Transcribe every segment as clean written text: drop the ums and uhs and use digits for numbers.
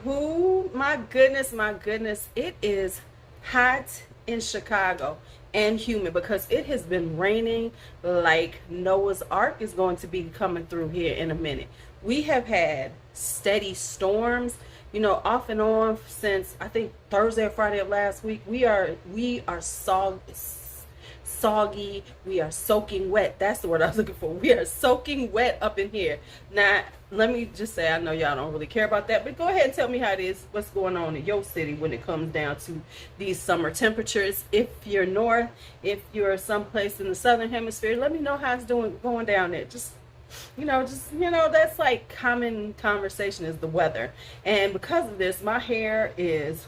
Oh my goodness, my goodness. It is hot in Chicago and humid because it has been raining like Noah's Ark is going to be coming through here in a minute. We have had steady storms, you know, off and on since I think Thursday or Friday of last week. We are soggy, we are soaking wet. That's the word I was looking for. We are soaking wet up in here. Now let me just say, I know y'all don't really care about that, but go ahead and tell me how it is, what's going on in your city when it comes down to these summer temperatures. If you're north, if you're someplace in the southern hemisphere, let me know how it's going down there. Just that's like common conversation is the weather. And because of this, my hair is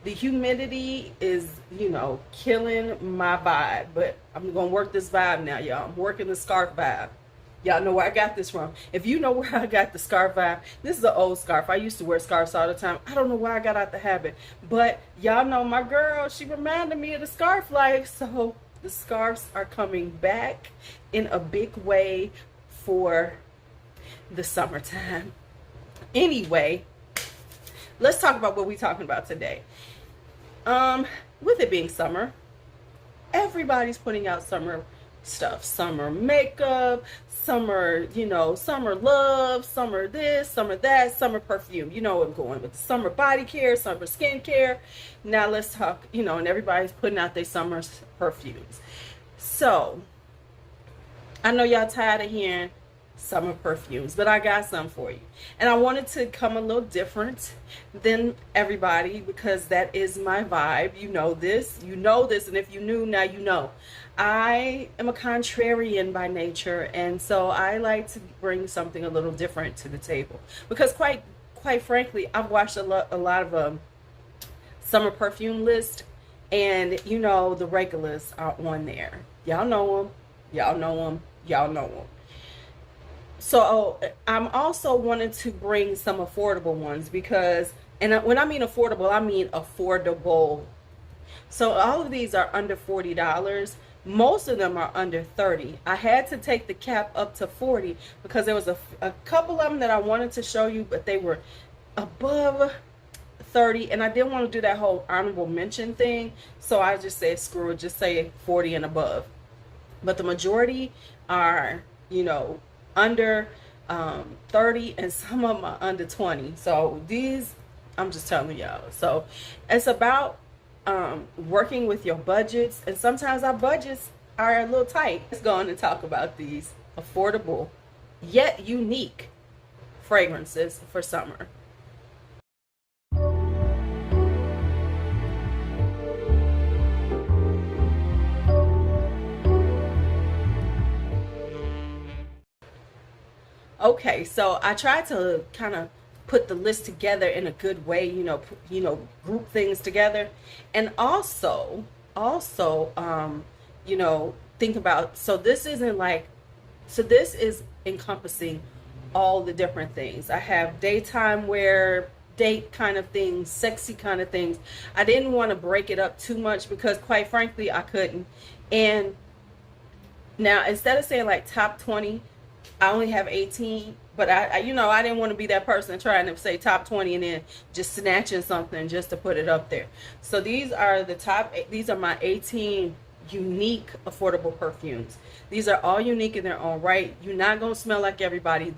the humidity is, killing my vibe. But I'm gonna work this vibe now, y'all. I'm working the scarf vibe. Y'all know where I got this from. If you know where I got the scarf vibe, this is an old scarf. I used to wear scarves all the time. I don't know why I got out the habit, but y'all know my girl, she reminded me of the scarf life. So the scarves are coming back in a big way for the summertime. Anyway, let's talk about what we're talking about today. With it being summer, everybody's putting out summer stuff, summer makeup, summer, summer love, summer this, summer that, summer perfume. You know what I'm going with. Summer body care, summer skincare. Now let's talk, and everybody's putting out their summer perfumes. So I know y'all tired of hearing summer perfumes, but I got some for you. And I wanted to come a little different than everybody because that is my vibe. You know this, and if you knew, now you know. I am a contrarian by nature, and so I like to bring something a little different to the table because quite frankly, I've watched a lot of summer perfume list, and the regulars are on there. Y'all know them. So I'm also wanting to bring some affordable ones because, and when I mean affordable, I mean affordable. So all of these are under $40. Most of them are under $30. I had to take the cap up to $40 because there was a couple of them that I wanted to show you, but they were above $30, and I didn't want to do that whole honorable mention thing. So I just said, screw it, just say $40 and above. But the majority are, under 30, and some of them are under 20. So these, I'm just telling y'all. So it's about working with your budgets, and sometimes our budgets are a little tight. Let's go on and talk about these affordable yet unique fragrances for summer. Okay, so I tried to kind of put the list together in a good way, group things together, and also, think about. So this is encompassing all the different things. I have daytime wear, date kind of things, sexy kind of things. I didn't want to break it up too much because, quite frankly, I couldn't. And now instead of saying like top 20. I only have 18, but I didn't want to be that person trying to say top 20 and then just snatching something just to put it up there. So these are my 18 unique affordable perfumes. These are all unique in their own right. You're not going to smell like everybody.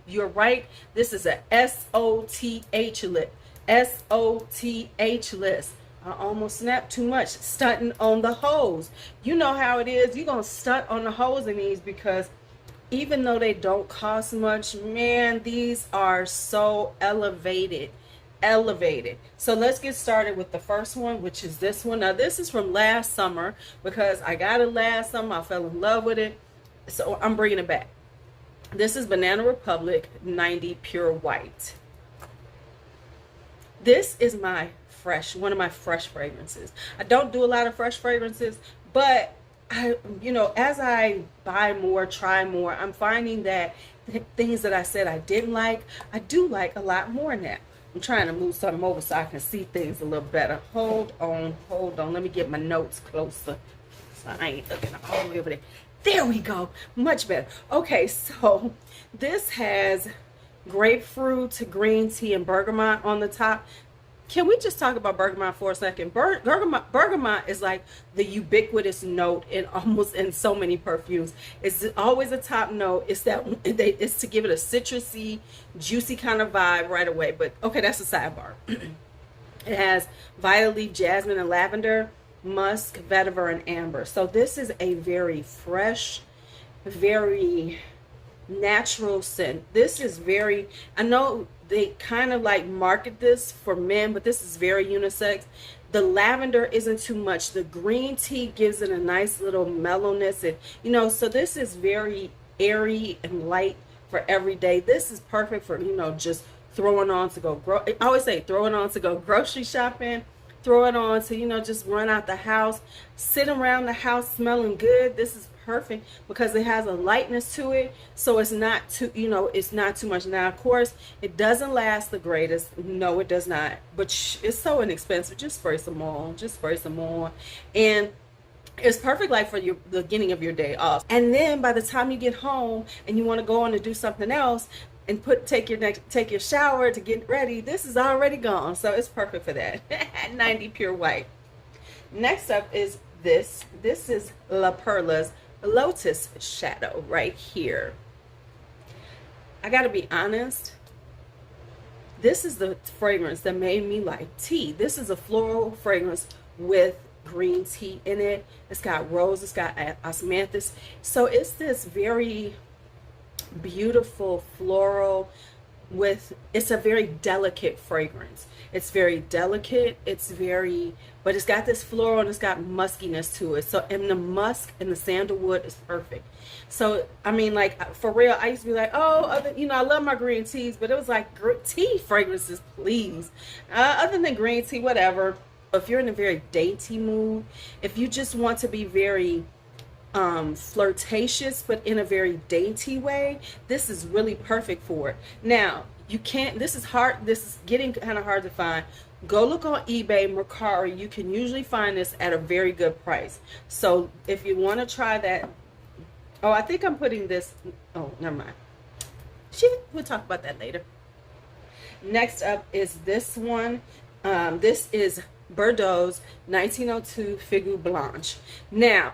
You're right. This is a SOTH list. SOTH list. I almost snapped too much. Stunting on the hose. You know how it is. You're going to stunt on the hose in these because even though they don't cost much, man, these are so elevated. So let's get started with the first one, which is this one. Now this is from last summer because I got it last summer. I fell in love with it. So I'm bringing it back. This is Banana Republic 90 Pure White. This is one of my fresh fragrances. I don't do a lot of fresh fragrances, but as I buy more, try more, I'm finding that the things that I said I didn't like, I do like a lot more now. I'm trying to move something over so I can see things a little better. Hold on. Let me get my notes closer so I ain't looking all the way over there. There we go. Much better. Okay, so this has grapefruit, green tea, and bergamot on the top. Can we just talk about bergamot for a second? Bergamot is like the ubiquitous note in almost in so many perfumes. It's always a top note. It's that it's to give it a citrusy, juicy kind of vibe right away. But okay, that's a sidebar. It has violet leaf, jasmine, and lavender, musk, vetiver, and amber. So this is a very fresh, very natural scent. This is very, I know they kind of like market this for men, but this is very unisex. The lavender isn't too much. The green tea gives it a nice little mellowness, and you know, so this is very airy and light for every day. This is perfect for, you know, just throwing on to go I always say throwing on to go grocery shopping, throw it on to, you know, just run out the house, sit around the house smelling good. This is perfect because it has a lightness to it, so it's not too, you know, it's not too much. Now of course it doesn't last the greatest, no it does not, but it's so inexpensive. Just spray some more, just spray some more, and it's perfect like for the beginning of your day off. And then by the time you get home and you want to go on to do something else and take your shower to get ready, this is already gone, so it's perfect for that. 90 pure white. Next up is this is La Perla's Lotus shadow right here. I gotta be honest, this is the fragrance that made me like tea. This is a floral fragrance with green tea in it. It's got rose, it's got osmanthus, so it's this very beautiful floral with, it's a very delicate fragrance. It's very delicate, it's very, but it's got this floral and it's got muskiness to it. So, and the musk and the sandalwood is perfect. So I mean, like for real, I used to be like, oh, you know, I love my green teas, but it was like tea fragrances, please. Other than green tea, whatever. If you're in a very dainty mood, if you just want to be very flirtatious but in a very dainty way, this is really perfect for it. Now you can't, this is hard, this is getting kind of hard to find. Go look on eBay, Mercari. You can usually find this at a very good price. So if you want to try that, oh, I think I'm putting this, oh, never mind, we'll talk about that later. Next up is this one. This is Berdoues 1902 Figue Blanche. Now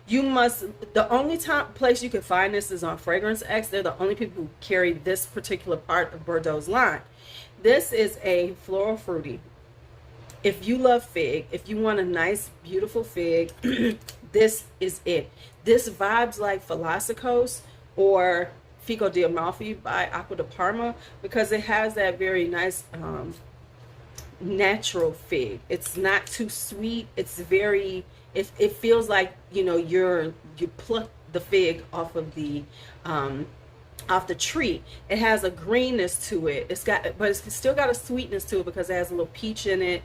you must, the only place you can find this is on Fragrance X. They're the only people who carry this particular part of Berdoues line. This is a floral fruity. If you love fig, if you want a nice beautiful fig, this is it. This vibes like Philosophos or Fico di Amalfi by Acqua di Parma, because it has that very nice natural fig. It's not too sweet. It's very, it feels like, you know, you pluck the fig off of the tree. It has a greenness to it. It's got, but it's still got a sweetness to it because it has a little peach in it,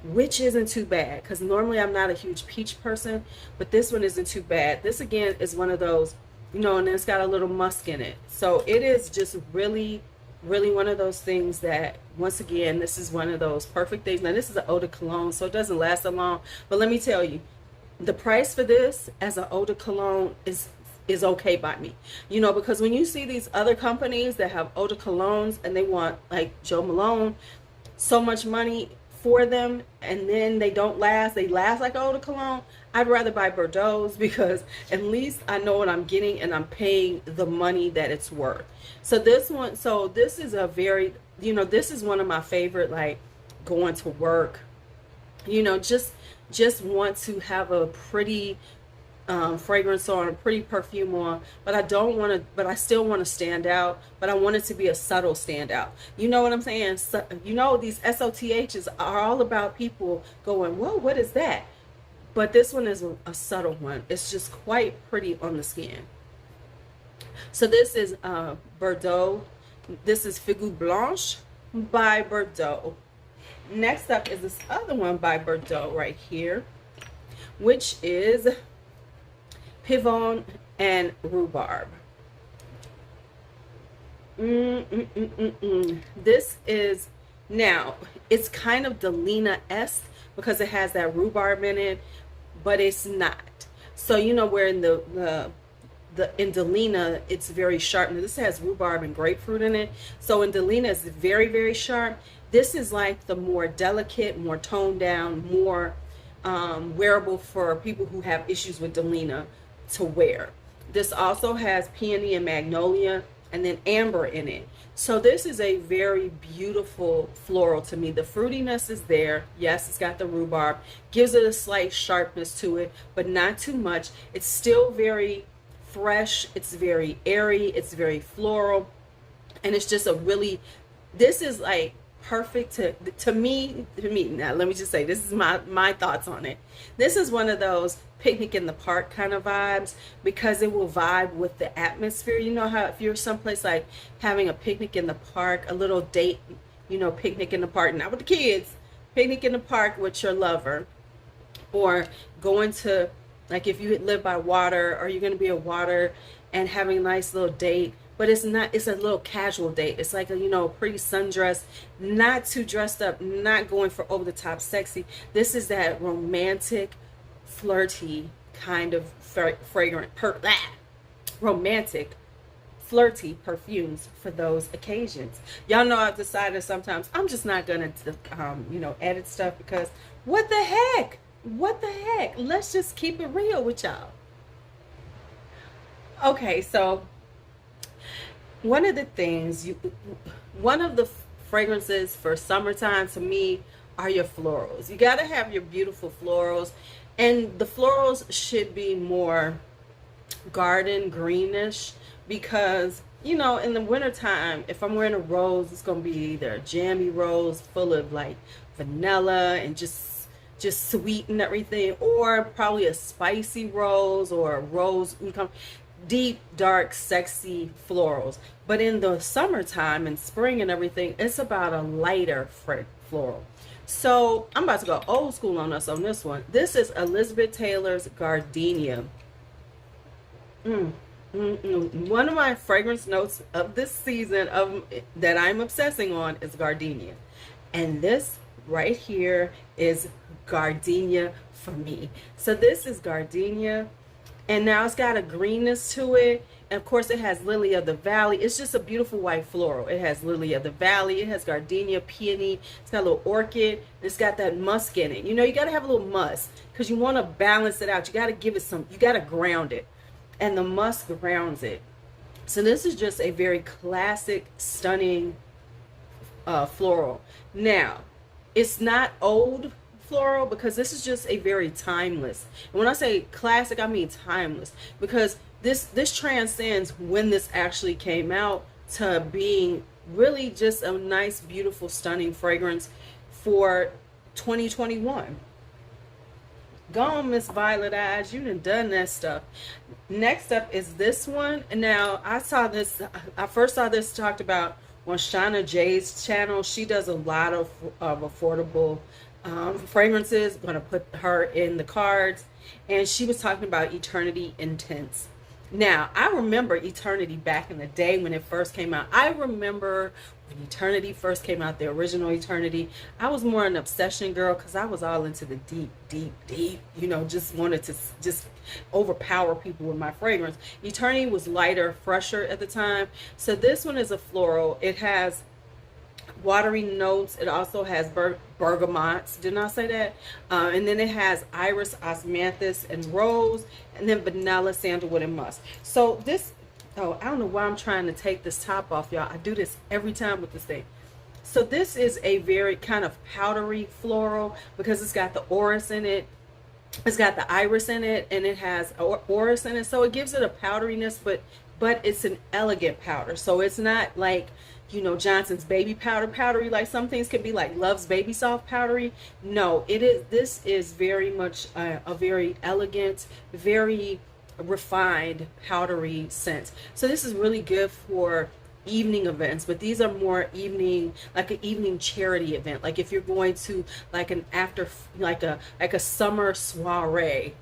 which isn't too bad, because normally I'm not a huge peach person, but this one isn't too bad. This again is one of those, you know, and it's got a little musk in it. So it is just really, really one of those things that, once again, this is one of those perfect things. Now this is an eau de cologne, so it doesn't last that long, but let me tell you, the price for this as an eau de cologne is okay by me, you know, because when you see these other companies that have eau de colognes and they want, like Joe Malone, so much money for them, and then they don't last, they last like eau de cologne, I'd rather buy Berdoues, because at least I know what I'm getting and I'm paying the money that it's worth. So this one, so this is a very, you know, this is one of my favorite, like going to work, you know, just want to have a pretty fragrance on, a pretty perfume on, but I don't want to, but I still want to stand out, but I want it to be a subtle standout. You know what I'm saying? So, you know, these SOTHs are all about people going, whoa, what is that? But this one is a subtle one. It's just quite pretty on the skin. So this is Berdoues. This is Figue Blanche by Berdoues. Next up is this other one by Berdoues right here, which is Pivot and Rhubarb. This is, now it's kind of Delina-esque because it has that rhubarb in it, but it's not. So you know, where in the in Delina, it's very sharp. Now, this has rhubarb and grapefruit in it. So in Delina, it's very, very sharp. This is like the more delicate, more toned down, more wearable for people who have issues with Delina to wear. This also has peony and magnolia and then amber in it. So this is a very beautiful floral to me. The fruitiness is there. Yes, it's got the rhubarb, gives it a slight sharpness to it, but not too much. It's still very fresh. It's very airy. It's very floral. And it's just a really, this is like perfect to me. Now, let me just say, this is my thoughts on it. This is one of those picnic in the park kind of vibes, because it will vibe with the atmosphere. You know how if you're someplace like having a picnic in the park, a little date, you know, picnic in the park, not with the kids, picnic in the park with your lover, or going to, like if you live by water, or you're going to be at water and having a nice little date, but it's not, it's a little casual date. It's like a, you know, pretty sundress, not too dressed up, not going for over the top sexy. This is that romantic, flirty kind of fragrant, romantic, flirty perfumes for those occasions. Y'all know I've decided sometimes I'm just not gonna, you know, edit stuff, because what the heck? What the heck? Let's just keep it real with y'all. Okay, so one of the things one of the fragrances for summertime to me are your florals. You got to have your beautiful florals, and the florals should be more garden greenish, because you know in the wintertime, if I'm wearing a rose, it's gonna be either a jammy rose full of like vanilla and just sweet and everything, or probably a spicy rose, or a rose, deep, dark, sexy florals. But in the summertime and spring and everything, it's about a lighter floral. So I'm about to go old school on us on this one. This is Elizabeth Taylor's Gardenia. One of my fragrance notes of this season that I'm obsessing on is Gardenia. And this right here is Gardenia for me. So this is Gardenia. And now it's got a greenness to it. And of course it has Lily of the Valley. It's just a beautiful white floral. It has Lily of the Valley. It has Gardenia, peony. It's got a little orchid. It's got that musk in it. You know, you got to have a little musk, because you want to balance it out. You got to give it some, you got to ground it. And the musk grounds it. So this is just a very classic, stunning floral. Now, it's not old floral, because this is just a very timeless, and when I say classic, I mean timeless, because this transcends when this actually came out to being really just a nice, beautiful, stunning fragrance for 2021. Go on, Miss Violet Eyes, you done that stuff. Next up is this one. And now I first saw this talked about on Shauna J's channel. She does a lot of affordable fragrances. I'm going to put her in the cards. And she was talking about Eternity Intense. Now, I remember Eternity back in the day when it first came out. I remember when Eternity first came out, the original Eternity. I was more an obsession girl, because I was all into the deep, deep, deep, you know, just wanted to just overpower people with my fragrance. Eternity was lighter, fresher at the time. So this one is a floral. It has watery notes. It also has bergamots. Didn't I say that? And then it has iris, osmanthus, and rose, and then vanilla, sandalwood, and musk. So this, oh, I don't know why I'm trying to take this top off, y'all. I do this every time with this thing. So this is a very kind of powdery floral, because it's got the orris in it. It's got the iris in it, and it has orris in it. So it gives it a powderiness, but it's an elegant powder. So it's not like, you know, Johnson's baby powder powdery, like some things can be like Love's Baby Soft powdery. No, it is, this is very much a very elegant, very refined powdery scent. So this is really good for evening events, but these are more evening, like an evening charity event, like if you're going to like an after, like a summer soiree.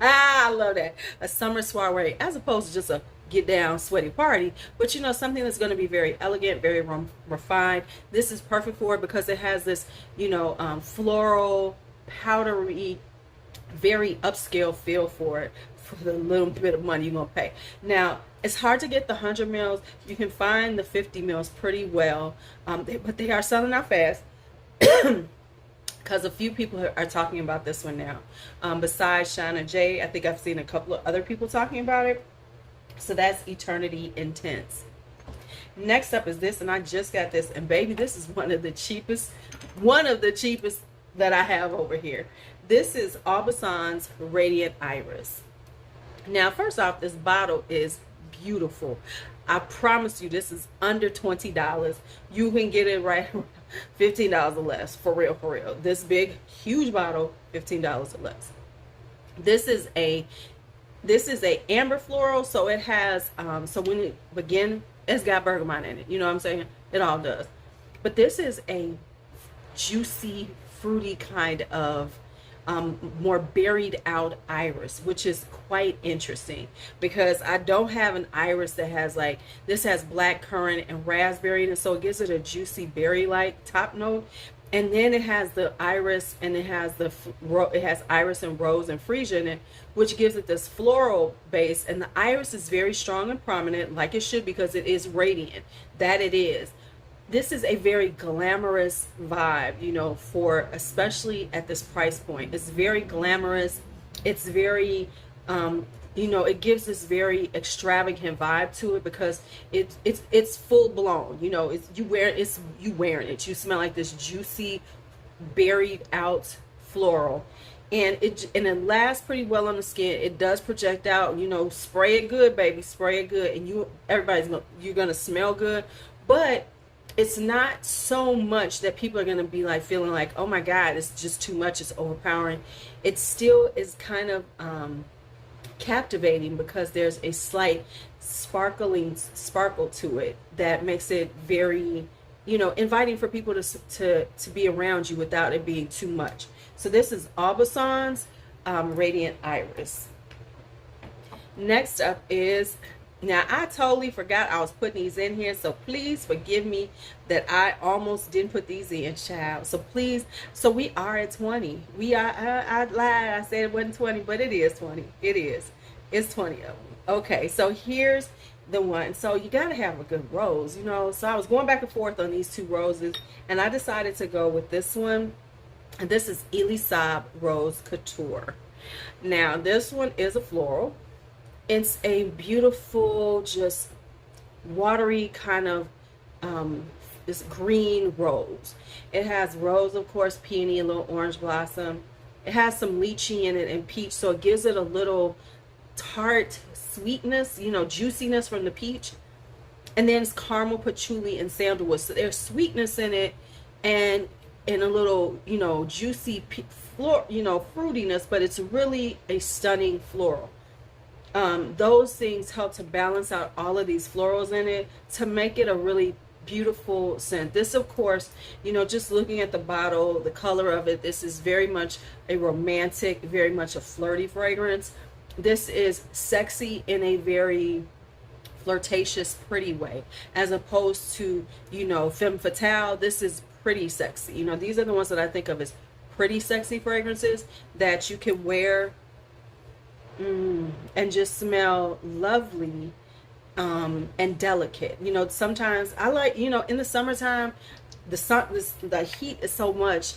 I love that, a summer soiree, as opposed to just a get down sweaty party, but you know, something that's going to be very elegant, very refined. This is perfect for it, because it has this, you know, floral, powdery, very upscale feel for it, for the little bit of money you're going to pay. Now, it's hard to get the 100 mils. You can find the 50 mils pretty well, but they are selling out fast. Because a few people are talking about this one now. Besides Chant and Jay, I think I've seen a couple of other people talking about it. So that's Eternity Intense. Next up is this, and I just got this, and baby, this is one of the cheapest that I have over here. This is Aubusson's Radiant Iris. Now, first off, this bottle is beautiful. I promise you, this is under $20. You can get it right around $15 or less, for real, for real. This big, huge bottle, $15 or less. This is a amber floral, so it has so when it begin, it's got bergamot in it. You know what I'm saying? It all does. But this is a juicy, fruity kind of more buried out iris, which is quite interesting because I don't have an iris that has like, this has black currant and raspberry, and so it gives it a juicy berry like top note. And then it has the iris, and it has iris and rose and freesia in it, which gives it this floral base. And the iris is very strong and prominent, like it should, because it is radiant. That it is. This is a very glamorous vibe, you know, for especially at this price point. It's very glamorous. It's very, you know, it gives this very extravagant vibe to it because it's full blown. You know, you wearing it. You smell like this juicy, buried out floral, and it lasts pretty well on the skin. It does project out. You know, spray it good, baby. Spray it good, and you're gonna smell good, but it's not so much that people are going to be like feeling like, oh my God, it's just too much, it's overpowering. It still is kind of captivating because there's a slight sparkle to it that makes it very, you know, inviting for people to be around you without it being too much. So this is Aubusson's Radiant Iris. Next up is, now I totally forgot I was putting these in here, so please forgive me that I almost didn't put these in, child. So please, so we are at 20. We are, I lied, I said it wasn't 20, but it is 20. It is. It's 20 of them. Okay, so here's the one. So you gotta have a good rose, you know. So I was going back and forth on these two roses, and I decided to go with this one. And this is Elie Saab Rose Couture. Now this one is a floral. It's a beautiful, just watery kind of this green rose. It has rose, of course, peony, a little orange blossom. It has some lychee in it and peach, so it gives it a little tart sweetness, you know, juiciness from the peach. And then it's caramel, patchouli, and sandalwood. So there's sweetness in it, and a little, you know, juicy fruitiness, but it's really a stunning floral. Those things help to balance out all of these florals in it to make it a really beautiful scent. This, of course, you know, just looking at the bottle, the color of it, this is very much a romantic, very much a flirty fragrance. This is sexy in a very flirtatious, pretty way, as opposed to, you know, femme fatale. This is pretty sexy. You know, these are the ones that I think of as pretty sexy fragrances that you can wear and just smell lovely and delicate. You know, sometimes I like, you know, in the summertime, the heat is so much,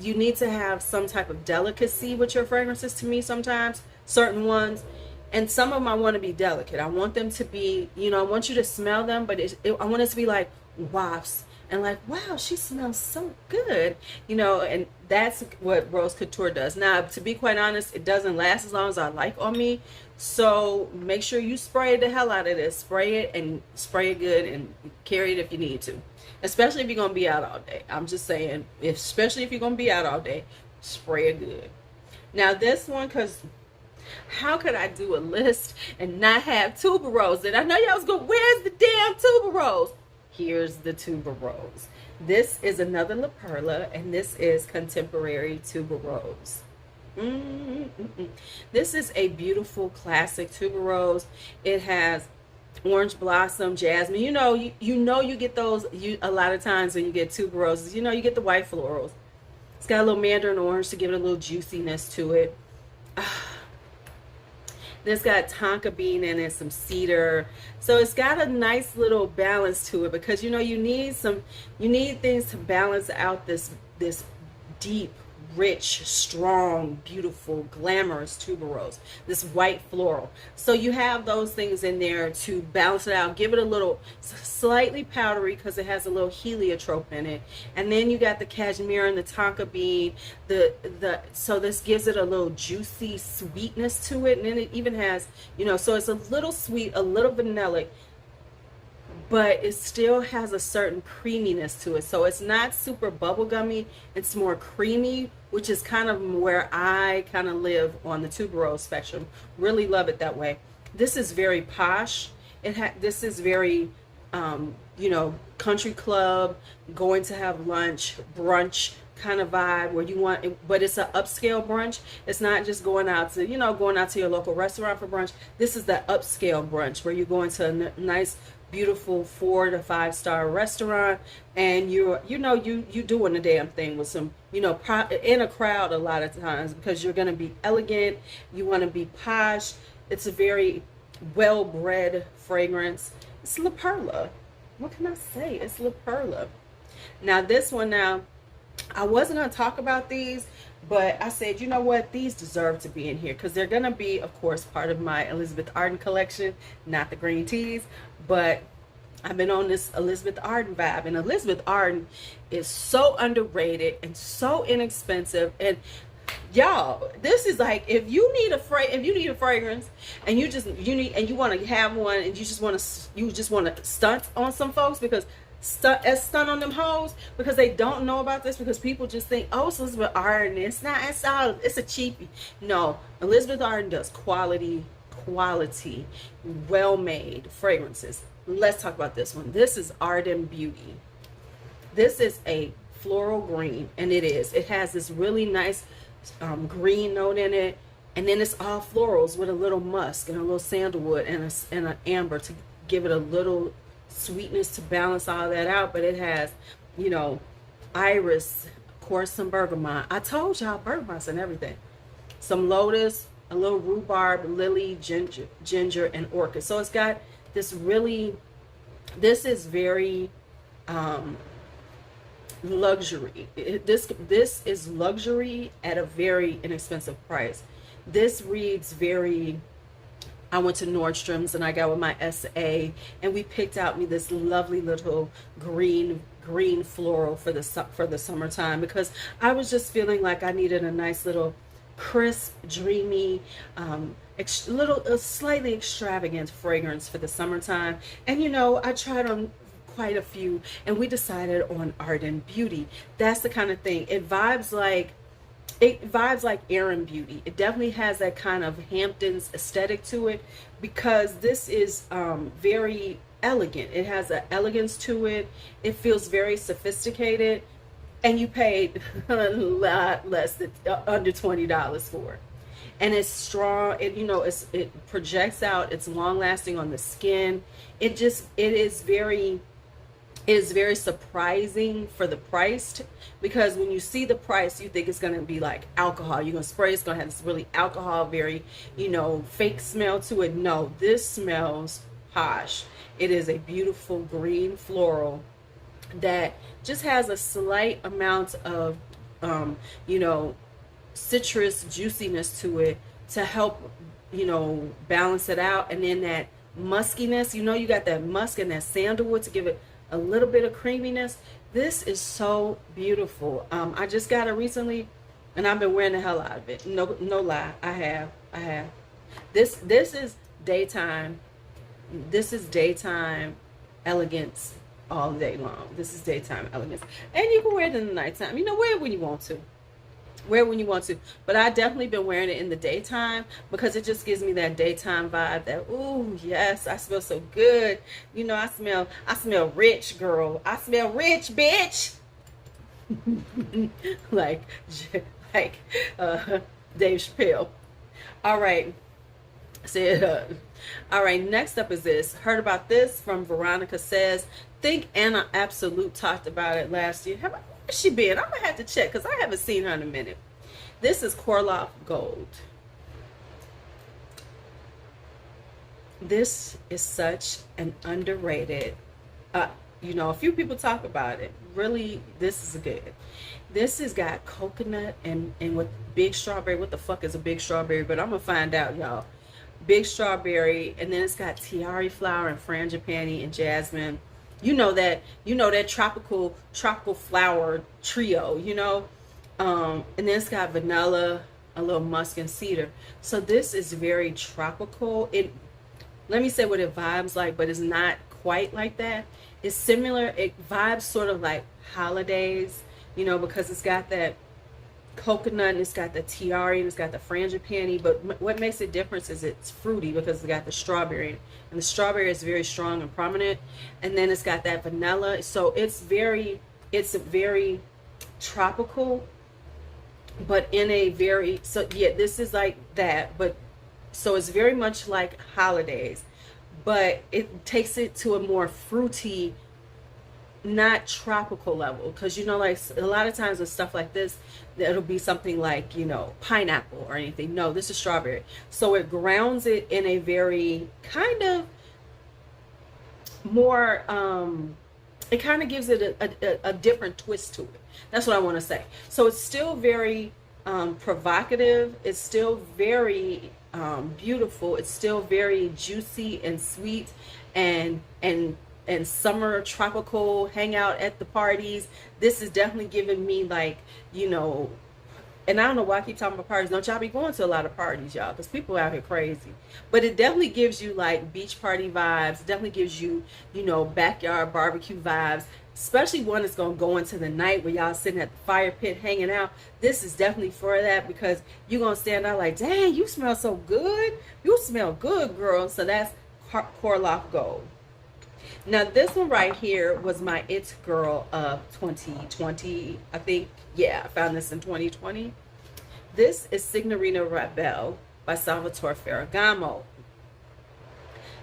you need to have some type of delicacy with your fragrances, to me sometimes, certain ones. And some of them I want to be delicate. I want them to be, you know, I want you to smell them, but I want it to be like wafts and like, wow, she smells so good, you know. And that's what Rose Couture does. Now, to be quite honest, it doesn't last as long as I like on me, so make sure you spray the hell out of this. Spray it, and spray it good, and carry it if you need to, especially if you're gonna be out all day. I'm just saying, especially if you're gonna be out all day, spray it good. Now this one, because how could I do a list and not have Tuberose? And I know y'all was going, where's the damn Tuberose? Here's the Tuberose. This is another La Perla, and this is Contemporary Tuberose. This is a beautiful classic Tuberose. It has orange blossom, jasmine. You know you get those a lot of times when you get Tuberoses. You know, you get the white florals. It's got a little mandarin orange to give it a little juiciness to it. It's got tonka bean in it, some cedar. So it's got a nice little balance to it, because you know you need things to balance out this deep, rich, strong, beautiful, glamorous tuberose, this white floral. So you have those things in there to balance it out, give it a little slightly powdery because it has a little heliotrope in it. And then you got the cashmere and the tonka bean, so this gives it a little juicy sweetness to it. And then it even has, you know, so it's a little sweet, a little vanillic, but it still has a certain creaminess to it. So it's not super bubblegummy, it's more creamy, which is kind of where I kind of live on the tuberose spectrum. Really love it that way. This is very posh. This is very, you know, country club, going to have lunch, brunch kind of vibe, where you want it, but it's an upscale brunch. It's not just going out to, you know, going out to your local restaurant for brunch. This is the upscale brunch where you're going to a nice, beautiful 4 to 5 star restaurant, and you're doing the damn thing with some, you know, in a crowd a lot of times, because you're going to be elegant, you want to be posh. It's a very well-bred fragrance. It's La Perla. What can I say? It's La Perla. Now this one, now I wasn't going to talk about these, but I said, you know what, these deserve to be in here, because they're going to be, of course, part of my Elizabeth Arden collection, not the green teas. But I've been on this Elizabeth Arden vibe, and Elizabeth Arden is so underrated and so inexpensive. And y'all, this is like, if you need a fragrance, and you want to have one, and you just want to stunt on some folks, because stunt on them hoes, because they don't know about this, because people just think, oh, it's Elizabeth Arden, it's a cheapie. No, Elizabeth Arden does quality, well-made fragrances. Let's talk about this one. This is Arden Beauty. This is a floral green, and it has this really nice green note in it, and then it's all florals with a little musk and a little sandalwood and an amber to give it a little sweetness to balance all that out. But it has, you know, iris, of course, some bergamot. I told y'all, bergamot's and everything. Some lotus, a little rhubarb, lily, ginger, and orchid. So it's got this really, this is very luxury. This is luxury at a very inexpensive price. This reads very, I went to Nordstrom's and I got with my SA, and we picked out me this lovely little green floral for the summertime, because I was just feeling like I needed a nice little crisp, dreamy, slightly extravagant fragrance for the summertime. And you know, I tried on quite a few, and we decided on Arden Beauty. That's the kind of thing. It vibes like Erin Beauty. It definitely has that kind of Hamptons aesthetic to it, because this is very elegant. It has an elegance to it. It feels very sophisticated, and you paid a lot less than under $20 for it. And it's strong. It projects out. It's long lasting on the skin. It is very surprising for the price, because when you see the price, you think it's going to be like alcohol. You're going to spray, it's going to have this really alcohol, very, fake smell to it. No, this smells posh. It is a beautiful green floral that just has a slight amount of, citrus juiciness to it to help, balance it out. And then that muskiness, you got that musk and that sandalwood to give it a little bit of creaminess. This is so beautiful. I just got it recently, and I've been wearing the hell out of it. No lie, I have. This is daytime. This is daytime elegance all day long. This is daytime elegance, and you can wear it in the nighttime. Wear it when you want to. Wear it when you want to, but I definitely been wearing it in the daytime, because it just gives me that daytime vibe. That, ooh, yes, I smell so good. I smell rich, girl. I smell rich, bitch. like Dave Chappelle. All right. All right, next up is this. Heard about this from Veronica Says. Think Anna Absolute talked about it last year. Where's she been? I'm gonna have to check, because I haven't seen her in a minute. This is Corloff Gold. This is such an underrated, you know, a few people talk about it. Really, this is good. This has got coconut and with big strawberry. What the fuck is a big strawberry? But I'm gonna find out, y'all. Big strawberry, and then it's got tiare flower and frangipani and jasmine. You know that tropical flower trio, you know. And then it's got vanilla, a little musk and cedar. So this is very tropical. It, let me say what it vibes like, but it's not quite like that. It's similar. It vibes sort of like holidays, you know, because it's got that coconut and it's got the tiare and it's got the frangipani. But what makes it different is it's fruity because it's got the strawberry, and the strawberry is very strong and prominent. And then it's got that vanilla. So it's a very tropical, but in a very, so yeah, this is like that, but so it's very much like holidays, but it takes it to a more fruity, not tropical level. Because you know, like a lot of times with stuff like this, it'll be something like, you know, pineapple or anything. No, this is strawberry. So it grounds it in a very kind of more, it kind of gives it a different twist to it. That's what I want to say. So it's still very provocative. It's still very beautiful. It's still very juicy and sweet and summer tropical, hang out at the parties. This is definitely giving me, like, you know, and I don't know why I keep talking about parties. Don't y'all be going to a lot of parties, y'all, because people out here crazy. But it definitely gives you like beach party vibes. It definitely gives you, you know, backyard barbecue vibes. Especially one that's going to go into the night where y'all sitting at the fire pit hanging out. This is definitely for that, because you're going to stand out like, dang, you smell so good. You smell good, girl. So that's Cocoleileigh Gold. Now this one right here was my It Girl of 2020, I think. Yeah, I found this in 2020. This is Signorina Ribelle by Salvador Ferragamo.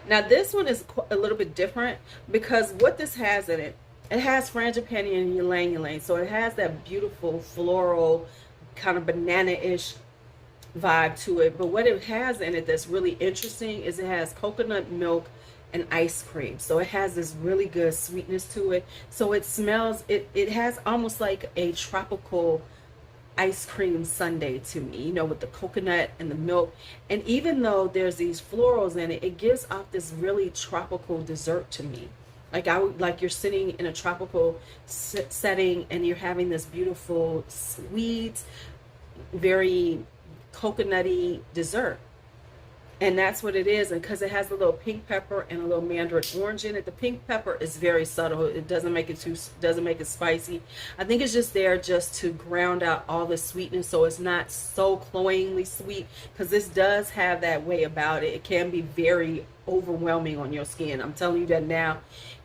Now this one is a little bit different because what this has in it, it has frangipani and ylang. So it has that beautiful floral kind of banana-ish vibe to it. But what it has in it that's really interesting is it has coconut milk and ice cream. So it has this really good sweetness to it. So it smells, it has almost like a tropical ice cream sundae to me, you know, with the coconut and the milk. And even though there's these florals in it, it gives off this really tropical dessert to me. Like like you're sitting in a tropical setting and you're having this beautiful, sweet, very coconutty dessert. And that's what it is. And because it has a little pink pepper and a little mandarin orange in it, the pink pepper is very subtle. It doesn't make it spicy. I think it's just there just to ground out all the sweetness, so it's not so cloyingly sweet, because this does have that way about it. It can be very overwhelming on your skin. I'm telling you that now.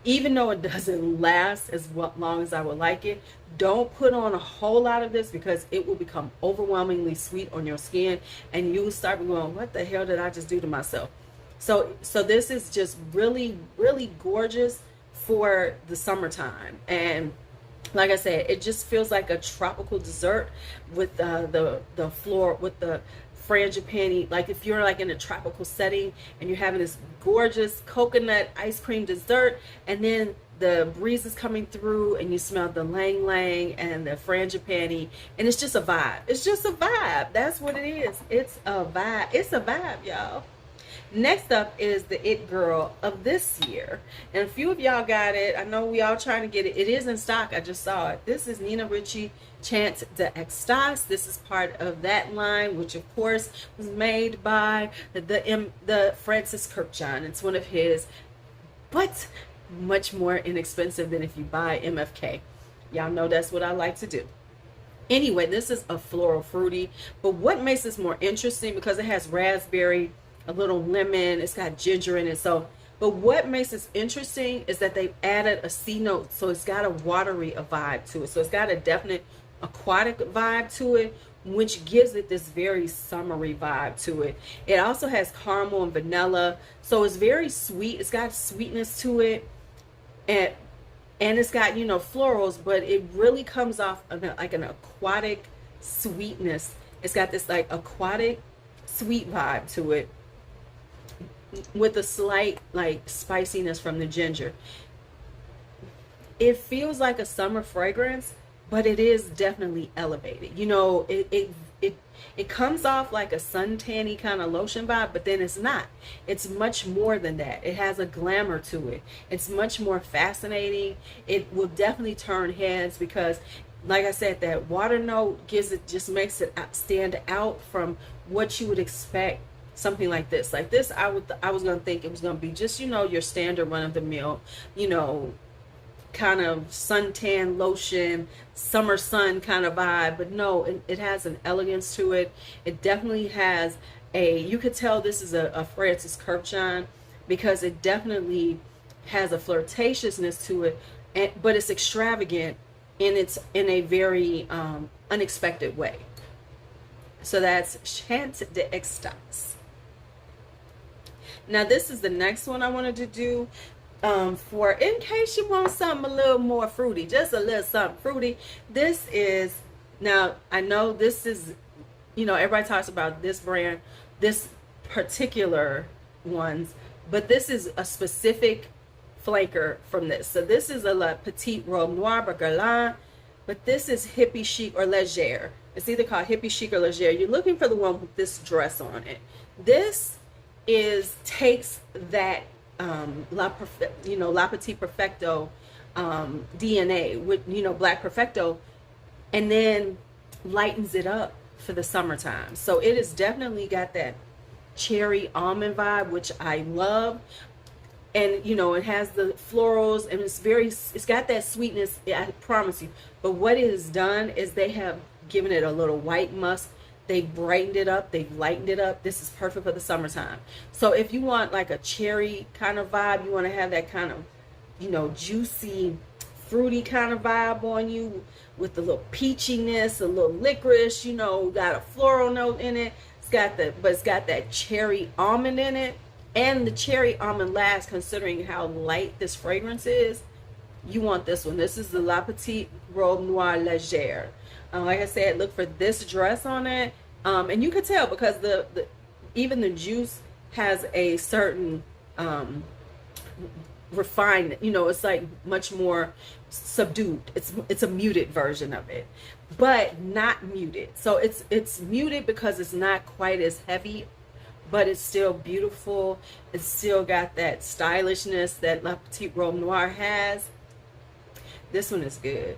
Even though it doesn't last as long as I would like it, don't put on a whole lot of this, because it will become overwhelmingly sweet on your skin and you will start going, what the hell did I just do to myself? So this is just really, really gorgeous for the summertime. And like I said, it just feels like a tropical dessert with the floor, with the frangipani. Like if you're like in a tropical setting and you're having this gorgeous coconut ice cream dessert, and then the breeze is coming through and you smell the lang lang and the frangipani, and it's just a vibe. It's just a vibe. That's what it is. It's a vibe. It's a vibe, y'all. Next up is the It Girl of this year, and a few of y'all got it. I know we all trying to get it. It is in stock. I just saw it. This is Nina Ricci Chant d'Extase. This is part of that line, which of course was made by the Francis Kirkjohn. It's one of his, but much more inexpensive than if you buy MFK. Y'all know that's what I like to do. Anyway, this is a floral fruity, but what makes this more interesting, because it has raspberry, a little lemon, it's got ginger in it. So, but what makes this interesting is that they've added a C note, so it's got a watery vibe to it. So it's got a definite aquatic vibe to it, which gives it this very summery vibe to it. It also has caramel and vanilla, so it's very sweet. It's got sweetness to it, and it's got, you know, florals, but it really comes off like an aquatic sweetness. It's got this like aquatic sweet vibe to it. with a slight like spiciness from the ginger. It feels like a summer fragrance, but it is definitely elevated. You know, it comes off like a suntanny kind of lotion vibe, but then it's not. It's much more than that. It has a glamour to it. It's much more fascinating. It will definitely turn heads because, like I said, that water note just makes it stand out from what you would expect. Something like this. Like this, I was gonna think it was gonna be just, you know, your standard run of the mill, you know, kind of suntan lotion, summer sun kind of vibe. But no, it has an elegance to it. It definitely has you could tell this is a Francis Kurkdjian because it definitely has a flirtatiousness to it, but it's extravagant in a very unexpected way. So that's Chant d'Extase. Now this is the next one I wanted to do. For in case you want something a little more fruity, just a little something fruity. This is, now I know this is, you know, everybody talks about this brand, this particular ones, but this is a specific flanker from this. So this is a Petite Robe Noire by Guerlain, but this is hippie chic or Legere. It's either called hippie chic or Legere. You're looking for the one with this dress on it. This takes that La Petite Perfecto DNA with, you know, Black Perfecto, and then lightens it up for the summertime. So it has definitely got that cherry almond vibe, which I love. And you know, it has the florals, and it's got that sweetness, I promise you. But what it has done is they have given it a little white musk. They brightened it up, they've lightened it up. This is perfect for the summertime. So if you want like a cherry kind of vibe, you want to have that kind of, you know, juicy, fruity kind of vibe on you with a little peachiness, a little licorice, you know, got a floral note in it. It's got that cherry almond in it. And the cherry almond lasts, considering how light this fragrance is. You want this one. This is the La Petite Robe Noire Legere. Like I said, look for this dress on it. And you could tell because even the juice has a certain refined, you know, it's like much more subdued. It's a muted version of it, but not muted. So it's muted because it's not quite as heavy, but it's still beautiful. It's still got that stylishness that La Petite Robe Noire has. This one is good.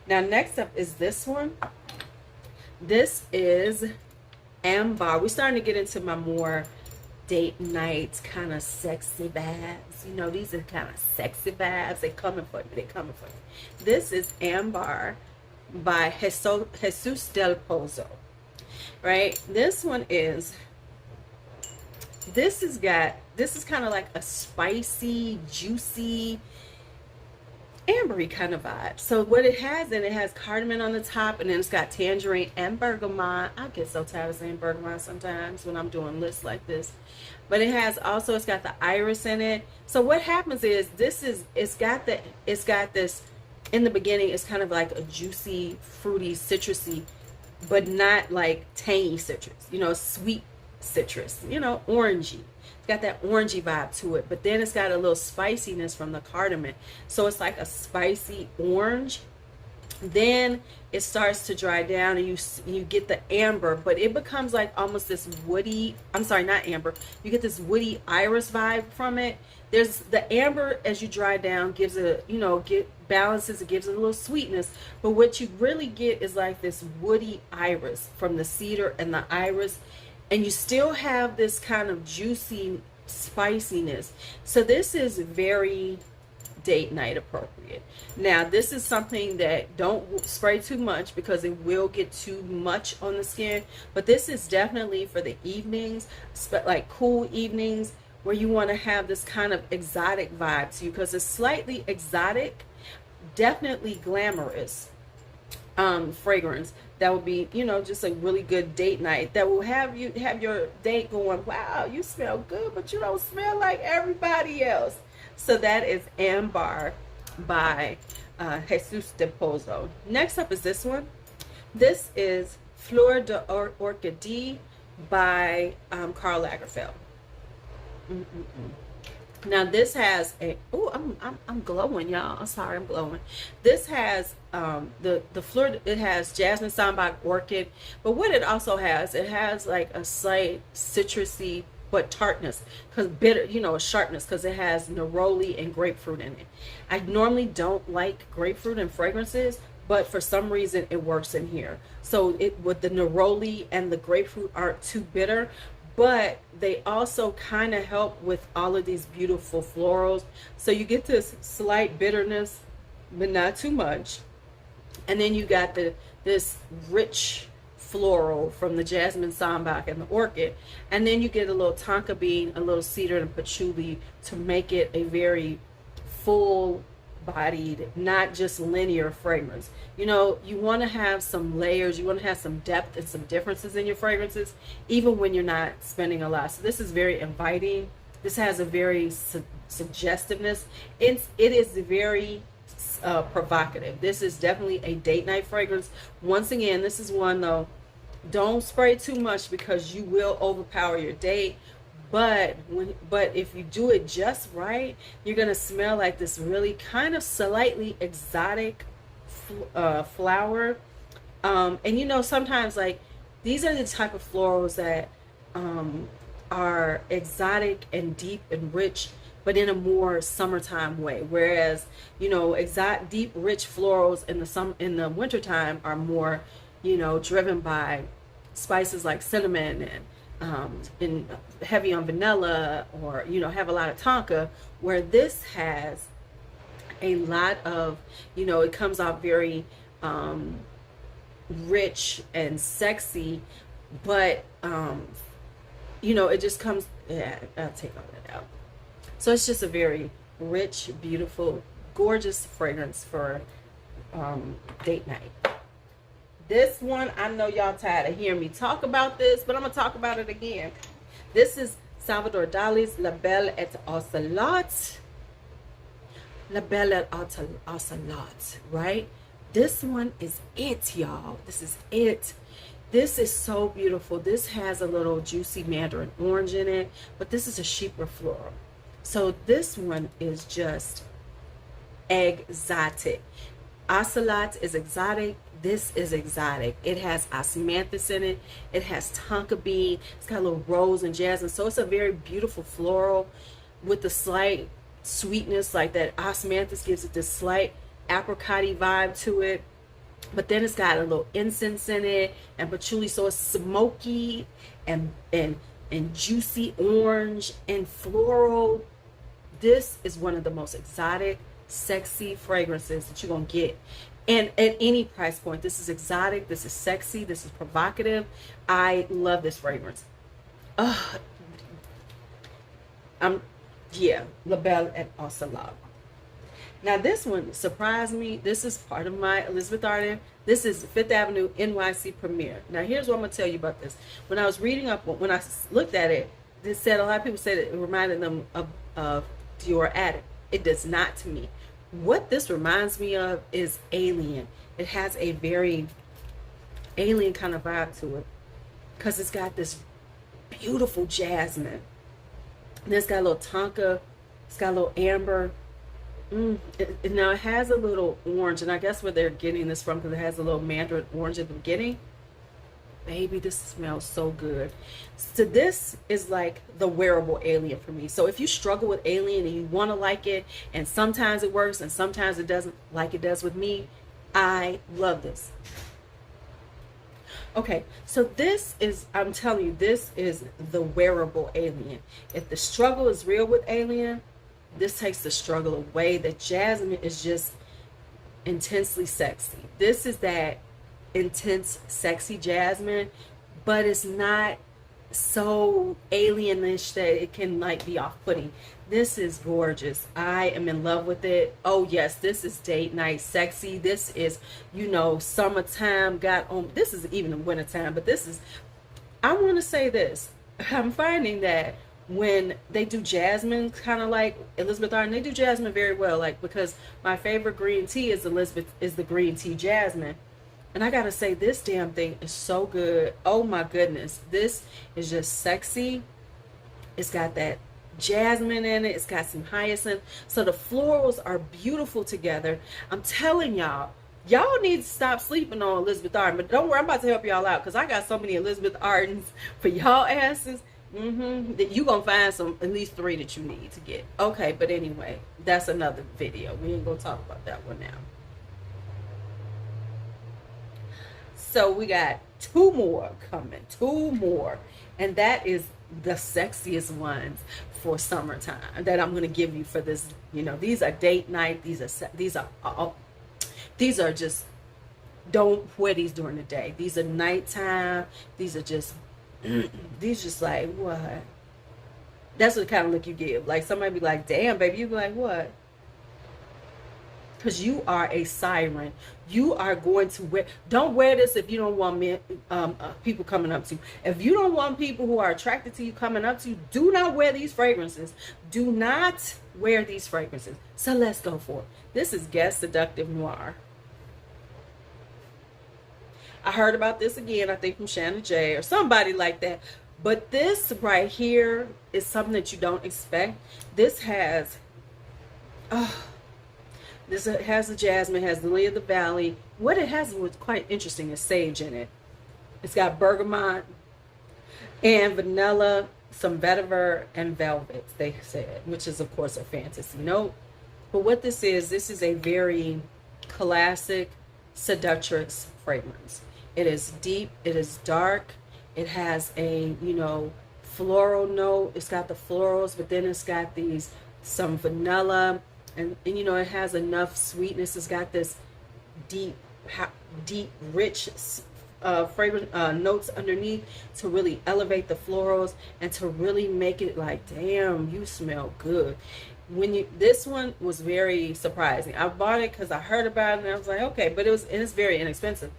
Now next up is this one. This is Amber. We're starting to get into my more date night kind of sexy vibes. You know, these are kind of sexy vibes. They're coming for you. They're coming for you. This is Amber by Jesus del Pozo. Right? This one is, this is kind of like a spicy, juicy, ambery kind of vibe. So what it has, and it has cardamom on the top, and then it's got tangerine and bergamot. I get so tired of saying bergamot sometimes when I'm doing lists like this. But it has also, it's got the iris in it. So what happens is it's got this in the beginning. It's kind of like a juicy, fruity, citrusy, but not like tangy citrus. You know, sweet citrus. You know, orangey. Got that orangey vibe to it, but then it's got a little spiciness from the cardamom, so it's like a spicy orange. Then it starts to dry down, and you get the amber, but it becomes like almost this woody, I'm sorry, not amber, you get this woody iris vibe from it. There's the amber, as you dry down, gives a, you know, balances, it gives it a little sweetness, but what you really get is like this woody iris from the cedar and the iris. And you still have this kind of juicy spiciness. So this is very date night appropriate. Now, this is something that don't spray too much because it will get too much on the skin. But this is definitely for the evenings, like cool evenings, where you want to have this kind of exotic vibe to you, because it's slightly exotic, definitely glamorous fragrance. That would be, you know, just a really good date night that will have your date going, wow, you smell good, but you don't smell like everybody else. So that is Amber by Jesus del Pozo. Next up is this one. This is Fleur d'Orchidée by Karl Lagerfeld. Now this has a, oh, I'm glowing, y'all. I'm sorry, I'm glowing. This has the fleur, it has jasmine, sambac, orchid, but what it also has, it has like a slight citrusy but tartness, because bitter, you know, a sharpness, because it has neroli and grapefruit in it. I normally don't like grapefruit in fragrances, but for some reason it works in here. So it, with the neroli and the grapefruit aren't too bitter, but they also kind of help with all of these beautiful florals. So you get this slight bitterness, but not too much. And then you got this rich floral from the jasmine, sambac, and the orchid. And then you get a little tonka bean, a little cedar, and patchouli to make it a very full bodied, not just linear fragrance. You know, you want to have some layers, you want to have some depth and some differences in your fragrances, even when you're not spending a lot. So this is very inviting. This has a very suggestiveness. It is very provocative. This is definitely a date night fragrance. Once again, this is one though, don't spray too much because you will overpower your date. But if you do it just right, you're gonna smell like this really kind of slightly exotic flower. And you know, sometimes like these are the type of florals that are exotic and deep and rich, but in a more summertime way. Whereas, you know, deep, rich florals in the wintertime are more, you know, driven by spices like cinnamon and heavy on vanilla, or, you know, have a lot of tonka, where this has a lot of, you know, it comes out very rich and sexy, but you know, it just comes, yeah, I'll take all that out. So it's just a very rich, beautiful, gorgeous fragrance for date night. This one, I know y'all tired of hearing me talk about this, but I'm gonna talk about it again. This is Salvador Dali's La Belle et Ocelot. La Belle et Ocelot, right? This one is it, y'all. This is it. This is so beautiful. This has a little juicy mandarin orange in it, but this is a chypre floral. So this one is just exotic. Ocelot is exotic. This is exotic. It has osmanthus in it. It has tonka bean. It's got a little rose and jasmine. So it's a very beautiful floral with the slight sweetness, like that osmanthus gives it this slight apricot-y vibe to it. But then it's got a little incense in it and patchouli, so it's smoky and juicy orange and floral. This is one of the most exotic, sexy fragrances that you're gonna get. And at any price point, this is exotic, this is sexy, this is provocative. I love this fragrance. Yeah, La Belle et Ocelot. Now this one surprised me. This is part of my Elizabeth Arden. This is Fifth Avenue NYC premiere. Now here's what I'm gonna tell you about this. When I was reading up, when I looked at it, it said a lot of people said it reminded them of Dior Addict. It does not to me. What this reminds me of is Alien. It has a very alien kind of vibe to it because it's got this beautiful jasmine. And it's got a little tonka. It's got a little amber. Now it has a little orange, and I guess where they're getting this from, because it has a little mandarin orange at the beginning. Baby, this smells so good. So this is like the wearable Alien for me. So if you struggle with Alien and you want to like it, and sometimes it works and sometimes it doesn't, like it does with me, I love this. Okay, so this is, I'm telling you, this is the wearable Alien. If the struggle is real with Alien, this takes the struggle away. The jasmine is just intensely sexy. This is that intense, sexy jasmine, but it's not so alienish that it can like be off-putting. This is gorgeous. I am in love with it. Oh yes, this is date night sexy. This is, you know, summertime got on. This is even in wintertime, but this is, I want to say this. I'm finding that when they do jasmine, kind of like Elizabeth Arden, they do jasmine very well. Like, because my favorite green tea is the green tea jasmine. And I gotta say, this damn thing is so good. Oh my goodness. This is just sexy. It's got that jasmine in it. It's got some hyacinth. So the florals are beautiful together. I'm telling y'all, y'all need to stop sleeping on Elizabeth Arden. But don't worry, I'm about to help y'all out because I got so many Elizabeth Ardens for y'all asses. That you gonna find at least 3 that you need to get. Okay, but anyway, that's another video. We ain't gonna talk about that one now. So we got 2 more coming, 2 more, and that is the sexiest ones for summertime that I'm gonna give you for this. You know, these are date night. These are just, don't wear these during the day. These are nighttime. These are just these just like, what? That's the kind of look you give. Like somebody be like, damn baby, you be like, what? Because you are a siren. You are going to wear, don't wear this if you don't want men, people coming up to you. If you don't want people who are attracted to you coming up to you, do not wear these fragrances. Do not wear these fragrances. So let's go for it. This is Guess Seductive Noire. I heard about this again, I think from Shannon J or somebody like that. But this right here is something that you don't expect. This has, this has the jasmine, has the lily of the valley. What it has was quite interesting is sage in it. It's got bergamot and vanilla, some vetiver and velvets, they said, which is of course a fantasy note. But what this is a very classic seductress fragrance. It is deep, it is dark, it has a, you know, floral note. It's got the florals, but then it's got some vanilla, and you know, it has enough sweetness. It's got this deep, rich fragrant notes underneath to really elevate the florals and to really make it like, damn, you smell good. This one was very surprising. I bought it because I heard about it and I was like, okay, but it's very inexpensive.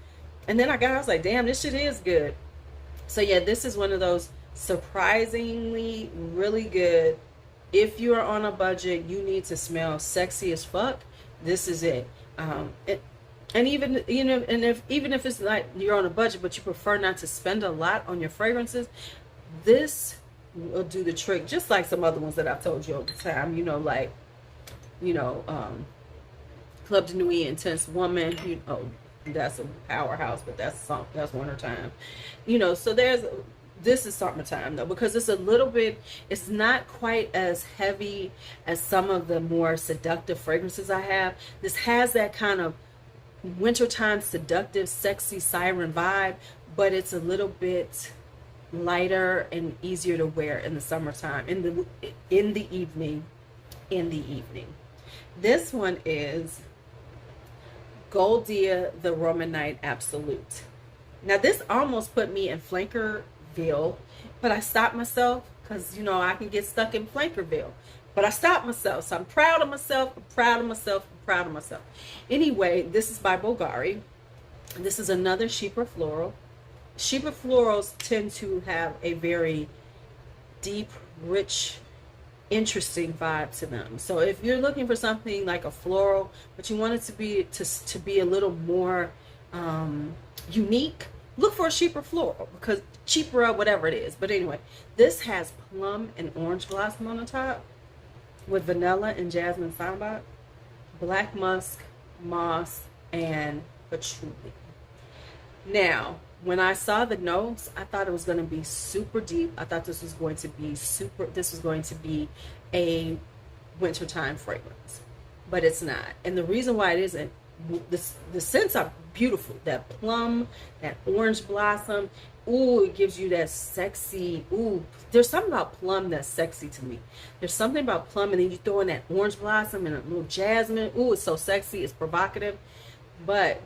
And then I was like, damn, this shit is good. So yeah, this is one of those surprisingly really good. If you're on a budget, you need to smell sexy as fuck, this is it. And even, you know, and even if it's like you're on a budget but you prefer not to spend a lot on your fragrances, this will do the trick, just like some other ones that I've told you all the time. You know, like, you know, Club de Nuit Intense Woman, you know, that's a powerhouse, but that's wintertime. You know, so this is summertime though, because it's a little bit, it's not quite as heavy as some of the more seductive fragrances I have. This has that kind of wintertime seductive, sexy siren vibe, but it's a little bit lighter and easier to wear in the summertime, in the evening. This one is Goldia the Romanite Absolute. Now this almost put me in Flankerville, but I stopped myself because, you know, I can get stuck in Flankerville. But I stopped myself, so I'm proud of myself. Anyway, this is by Bulgari. This is another Chypre floral. Chypre florals tend to have a very deep, rich, interesting vibe to them. So if you're looking for something like a floral, but you want it to be a little more unique, look for a Chypre floral, because Chypre, whatever it is. But anyway, this has plum and orange blossom on the top with vanilla and jasmine sambac, black musk, moss, and patchouli. Now, when I saw the notes, I thought it was going to be super deep. I thought this was going to be a wintertime fragrance, but it's not. And the reason why it isn't, the scents are beautiful. That plum, that orange blossom, ooh, it gives you that sexy, ooh, there's something about plum that's sexy to me. There's something about plum, and then you throw in that orange blossom and a little jasmine, ooh, it's so sexy, it's provocative. But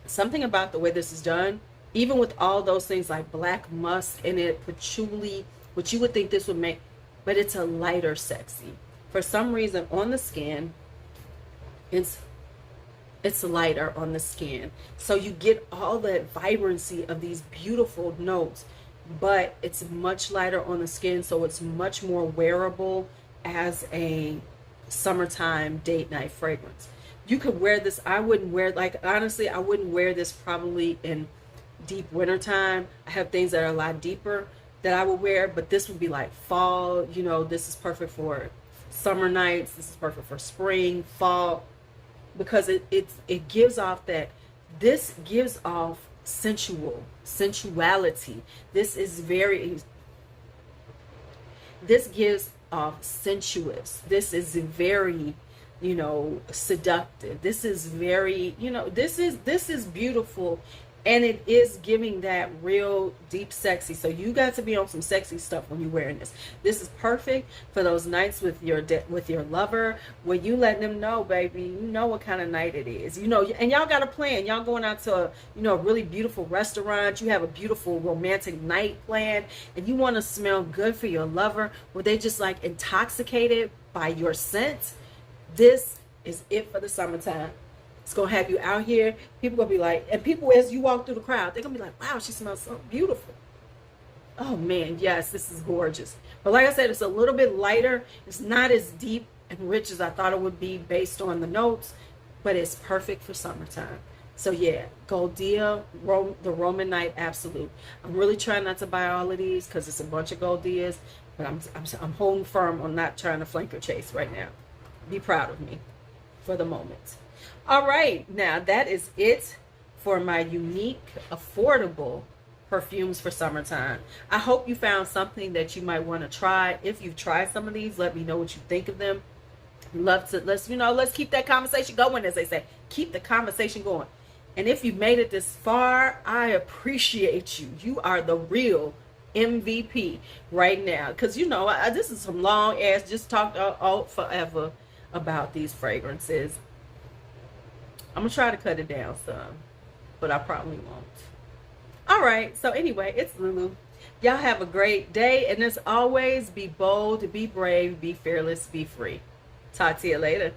something about the way this is done, even with all those things like black musk in it, patchouli, which you would think this would make, but it's a lighter sexy. For some reason on the skin, it's lighter on the skin. So you get all that vibrancy of these beautiful notes, but it's much lighter on the skin, so it's much more wearable as a summertime date night fragrance. You could wear this, I wouldn't wear, like, honestly, I wouldn't wear this probably in deep winter time. I have things that are a lot deeper, that I would wear, but this would be like fall. You know, this is perfect for summer nights. This is perfect for spring, fall, because it gives off that. This gives off sensuality. This gives off sensuous. This is very, you know, seductive. This is very, you know, this is beautiful, and it is giving that real deep sexy. So you got to be on some sexy stuff when you're wearing this. This is perfect for those nights with your lover, where you letting them know, baby, you know what kind of night it is, you know, and y'all got a plan. Y'all going out to a, you know, a really beautiful restaurant. You have a beautiful romantic night planned, and you want to smell good for your lover, where they just like intoxicated by your scent. This is it for the summertime. It's gonna have you out here. People gonna be like, and people, as you walk through the crowd, they're gonna be like, wow, she smells so beautiful. Oh man, yes, this is gorgeous. But like I said, it's a little bit lighter. It's not as deep and rich as I thought it would be based on the notes, but it's perfect for summertime. So yeah, Gardenia, the Roman Night Absolute. I'm really trying not to buy all of these because it's a bunch of Gardias, but I'm holding firm on not trying to flank or chase right now. Be proud of me for the moment. All right, now that is it for my unique, affordable perfumes for summertime. I hope you found something that you might want to try. If you've tried some of these, let me know what you think of them. Let's keep that conversation going, as they say. Keep the conversation going. And if you've made it this far, I appreciate you. You are the real MVP right now, because you know this is some long ass just talked all forever about these fragrances. I'm gonna try to cut it down some, but I probably won't. All right, so anyway, it's Lulu. Y'all have a great day, and as always, be bold, be brave, be fearless, be free. Talk to you later.